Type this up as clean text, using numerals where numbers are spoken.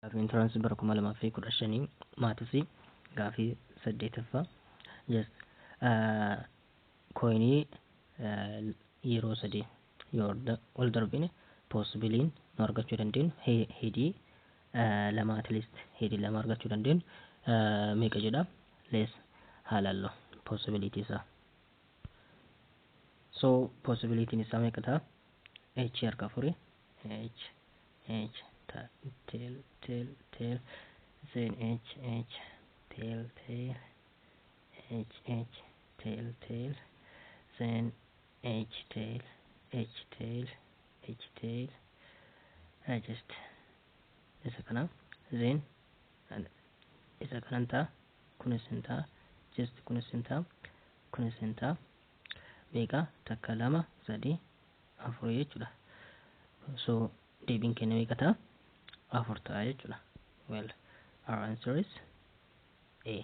Gaaffii insuraansii bara 2015 maatisii gaaffii 8ffaa coinii yeroo 3 yoo ol darbine possibiliin nu argachuu dandeenyu headii lama at least headii lama argachuu dandeenyu meeqa jedha less haalallo possibility isaa. So possibility isaa meeqa ta'a? H harka 4 H tail then H tail H tail then H tail just isa kana then isa kanan ta'a kunis hin ta'a just kunis hin ta'a meeqa takka lama sadii afur jechuudha. So deebiin keenya meeqa ta'a? Afur ta'a jechuudha. Well, our answer is A.